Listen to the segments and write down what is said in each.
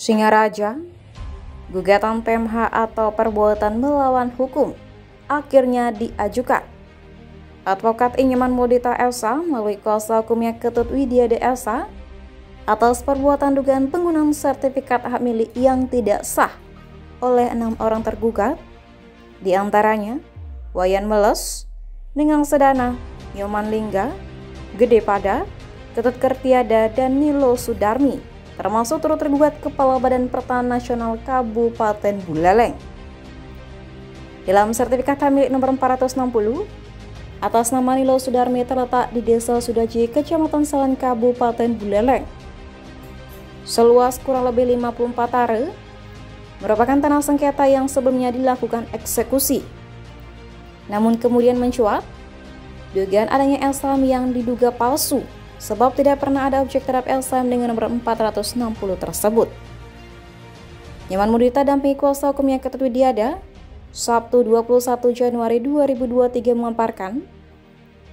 Singaraja, gugatan PMH atau perbuatan melawan hukum akhirnya diajukan. Advokat Inyoman Mudita Elsa melalui kuasa hukumnya Ketut Widiade Elsa atas perbuatan dugaan penggunaan sertifikat hak milik yang tidak sah oleh 6 orang tergugat, di antaranya Wayan Meles, Ningang Sedana, Nyoman Lingga, Gede Pada, Ketut Kertiada, dan Nilo Sudarmi, termasuk turut tergugat Kepala Badan Pertanahan Nasional Kabupaten Buleleng. Dalam sertifikat hak milik nomor 460, atas nama Nilo Sudarmi terletak di Desa Sudaji, Kecamatan Salan, Kabupaten Buleleng. Seluas kurang lebih 54 are, merupakan tanah sengketa yang sebelumnya dilakukan eksekusi. Namun kemudian mencuat dugaan adanya LSAM yang diduga palsu, sebab tidak pernah ada objek terhadap LSAM dengan nomor 460 tersebut. Nyoman Mudita dampingi kuasa hukumnya Ketut Widiade Sabtu 21 Januari 2023 memaparkan,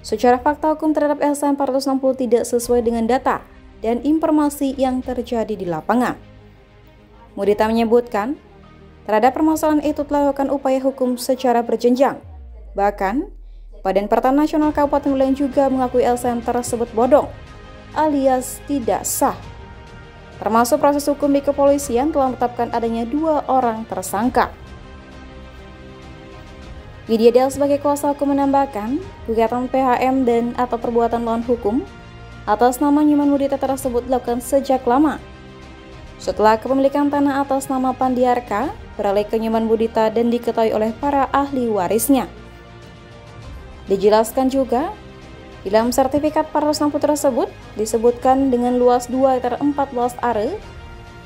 secara fakta hukum terhadap LSAM 460 tidak sesuai dengan data dan informasi yang terjadi di lapangan. Mudita menyebutkan, terhadap permasalahan itu telah dilakukan upaya hukum secara berjenjang. Bahkan, Badan Pertanahan Nasional Kabupaten Buleleng juga mengakui LSAM tersebut bodong, alias tidak sah. Termasuk proses hukum di kepolisian telah menetapkan adanya 2 orang tersangka. Widiade sebagai kuasa hukum menambahkan, gugatan PHM dan atau perbuatan melawan hukum atas nama Nyoman Mudita tersebut dilakukan sejak lama. Setelah kepemilikan tanah atas nama Pandiarka beralih ke Nyoman Mudita dan diketahui oleh para ahli warisnya. Dijelaskan juga, dalam sertifikat 460 tersebut disebutkan dengan luas 2,14 are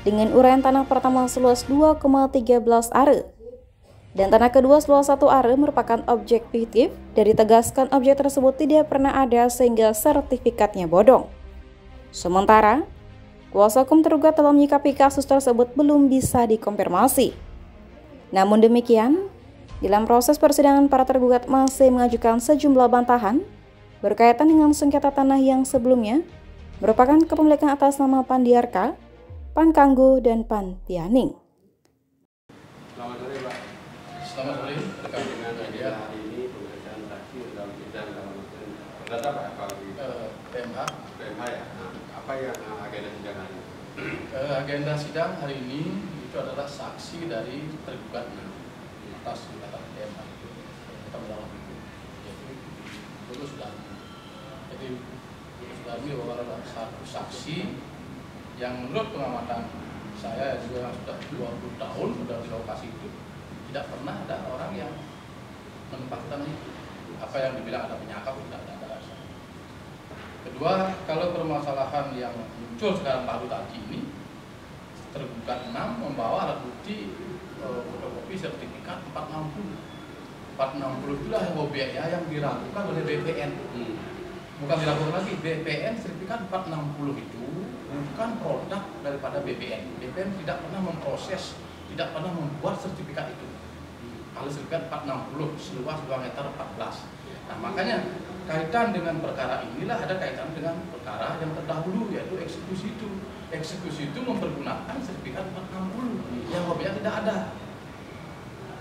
dengan uraian tanah pertama seluas 2,13 are dan tanah kedua seluas 1 are merupakan objek fiktif dan ditegaskan objek tersebut tidak pernah ada sehingga sertifikatnya bodong. Sementara, kuasa hukum tergugat telah menyikapi kasus tersebut belum bisa dikonfirmasi. Namun demikian, dalam proses persidangan para tergugat masih mengajukan sejumlah bantahan berkaitan dengan sengketa tanah yang sebelumnya merupakan kepemilikan atas nama Pandiarka, Pankanggo, dan Pantianing. Selamat sore, Pak. Selamat sore, rekan dengan media. Hari ini pemeriksaan saksi dalam sidang dalam berdata Pak kalau di PMH. ya. Nah, apa yang agenda sidang hari ini? Agenda sidang hari ini itu adalah saksi dari tergugat atas gugatan PMH kita melawan itu, yaitu Lulu Sudarmi. Jadi Lulu Sudarmi adalah satu saksi yang menurut pengamatan saya juga sudah 20 tahun sudah di lokasi itu, tidak pernah ada orang yang menempatkan itu. Apa yang dibilang ada penyakap tidak ada. Kedua, kalau permasalahan yang muncul sekarang baru tadi ini, tergugat 6 membawa alat bukti fotokopi sertifikat 460. 460 itulah yang obyeknya yang diragukan oleh BPN. Bukan diragukan lagi, BPN sertifikat 460 itu bukan produk daripada BPN. BPN tidak pernah memproses, tidak pernah membuat sertifikat itu. Kalau sertifikat 460 seluas 2 meter 14. Nah, makanya kaitan dengan perkara inilah ada kaitan dengan perkara yang terdahulu, yaitu eksekusi itu. Eksekusi itu mempergunakan sertifikat 460 yang obyeknya tidak ada.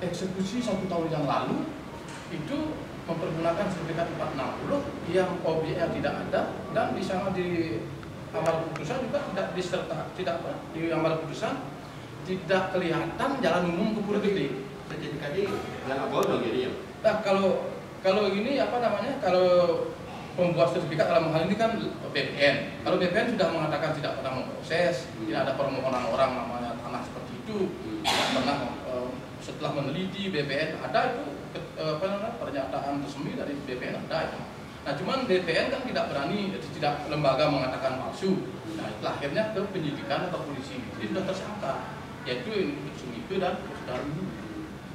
Eksekusi 1 tahun yang lalu itu mempergunakan sertifikat 460 yang obyeknya tidak ada, dan di sana di amal putusan juga tidak di amal putusan tidak kelihatan jalan umum ke Pura Gede. Sertifikatnya nggak bodong jadinya. Nah, kalau ini apa namanya, kalau pembuat sertifikat dalam hal ini kan BPN. Kalau BPN sudah mengatakan tidak pernah memproses, tidak ada permohonan orang namanya tanah seperti itu, tidak pernah setelah meneliti BPN ada itu pernyataan resmi dari BPN ada itu. Nah, cuman BPN kan tidak berani, tidak lembaga mengatakan palsu. Nah, itulah akhirnya ke penyidikan atau polisi. Jadi sudah tersangka, yaitu Sumike dan Sudarmi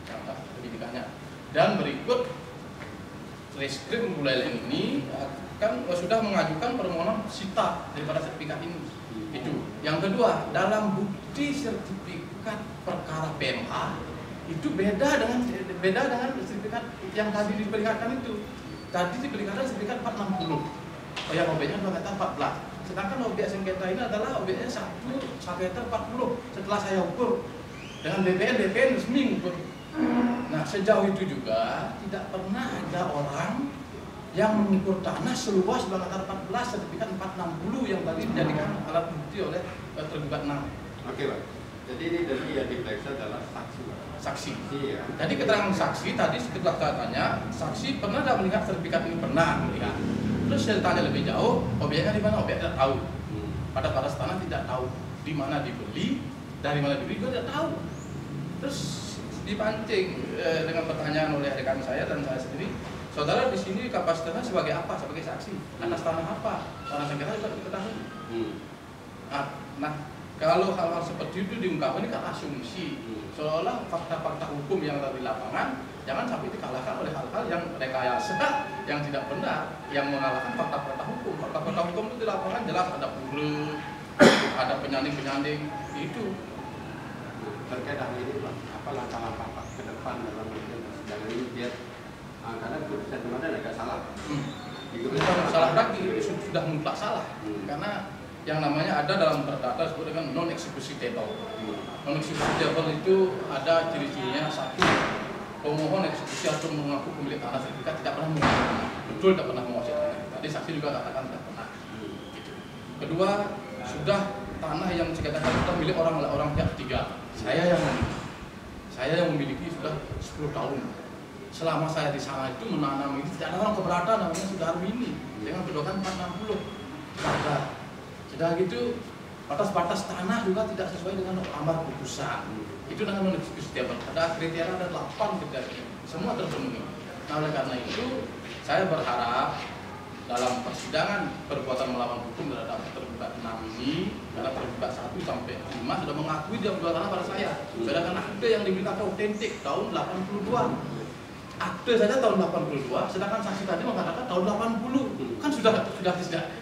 tersangka penyidikannya. Dan berikut Reskrim Buleleng ini kan sudah mengajukan permohonan sita daripada sertifikat ini. Itu. Yang kedua, dalam bukti sertifikat perkara PMH itu beda dengan sertifikat yang tadi diperlihatkan itu. Tadi diperlihatkan sertifikat 460. Yang obyeknya 2 meter 14. Sedangkan objek sengketa ini adalah objeknya 1 meter 40. Setelah saya ukur dengan BPN resmi ngukur. Nah, sejauh itu juga tidak pernah ada orang yang mengukur tanah seluas 2 meter 14 sertifikat 460 yang tadi dijadikan alat bukti oleh tergugat 6. Oke, Pak. Jadi ini dari yang diperiksa adalah saksi, Pak. Saksi. Iya. Jadi keterangan saksi tadi setelah saya tanya, saksi pernah tidak melihat sertifikat ini? Pernah melihat. Terus saya tanya lebih jauh, objeknya di mana? Objek tidak tahu. Pada tanah tidak tahu di mana dibeli, dari mana dibeli juga tidak tahu. Terus dipancing dengan pertanyaan oleh rekan saya dan saya sendiri, saudara di sini kapasitasnya sebagai apa? Sebagai saksi atas tanah apa? Tanah sengketa juga diketahui. Nah, kalau hal-hal seperti itu diungkapkan ini kan asumsi, seolah fakta-fakta hukum yang ada di lapangan jangan sampai dikalahkan oleh hal-hal yang rekayasa, yang tidak benar, yang mengalahkan fakta-fakta hukum. Fakta-fakta hukum itu di lapangan jelas ada pula, ada penyanding-penyanding itu. Terkait hal ini, Pak, apa langkah-langkah Pak ke depan dalam persidangan ini biar karena keputusan kemarin agak salah. Bukan salah lagi, sudah mutlak salah. Karena yang namanya ada dalam perdata disebut dengan non executable. Non executable itu ada ciri-cirinya: 1, pemohon eksekusi atau mengaku pemilik tanah sertifikat tidak pernah menguasai tanah. Betul tidak pernah menguasai tanah. Tadi saksi juga katakan tidak pernah. Kedua, sudah tanah yang dikatakan sudah milik orang pihak ketiga. Saya yang memiliki sudah 10 tahun. Selama saya di sana itu menanam ini tidak ada orang keberatan, namanya Sudarmini dengan kedudukan 460. Ada. Sudah gitu batas-batas tanah juga tidak sesuai dengan amar putusan. Itu dengan non executable. Ada kriteria, ada 8 kriteria. Semua terpenuhi. Nah, oleh karena itu saya berharap dalam persidangan perbuatan melawan hukum terhadap tergugat 6 ini, karena tergugat 1 sampai 5 sudah mengakui dia menjual tanah pada saya. Sedangkan akte yang diminta otentik tahun 82. Akte saja tahun 82, sedangkan saksi tadi mengatakan tahun 80. Kan sudah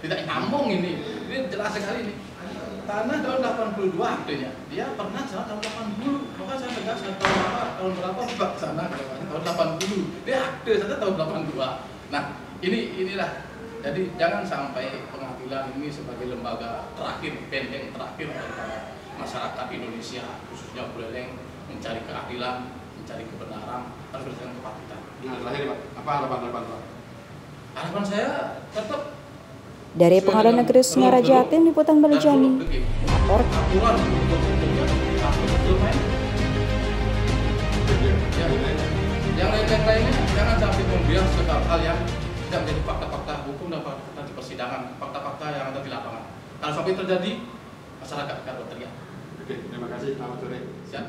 tidak nyambung ini. Ini jelas sekali ini. Tanah tahun 82 aktenya. Dia pernah sana tahun 80. Maka saya tegas tahun berapa buka sana tahun 80. Dia akte saja tahun 82. Nah, inilah. Jadi jangan sampai pengadilan ini sebagai lembaga terakhir, benteng terakhir daripada masyarakat Indonesia, khususnya Buleleng, mencari keadilan, mencari kebenaran, harus berdasarkan kepatutan. Nah, terakhir Pak, apa harapan Pak? Harapan saya tetap dari Pengadilan Negeri Semarang Jatim, Liputan Balejani. Lapor. Yang lain-lainnya jangan sampai membias segala hal yang tidak menjadi fakta-fakta hukum dan fakta-fakta di persidangan, fakta-fakta yang ada di lapangan. Kalau sampai terjadi, masyarakat akan berteriak. Oke, terima kasih. Selamat sore. Siap.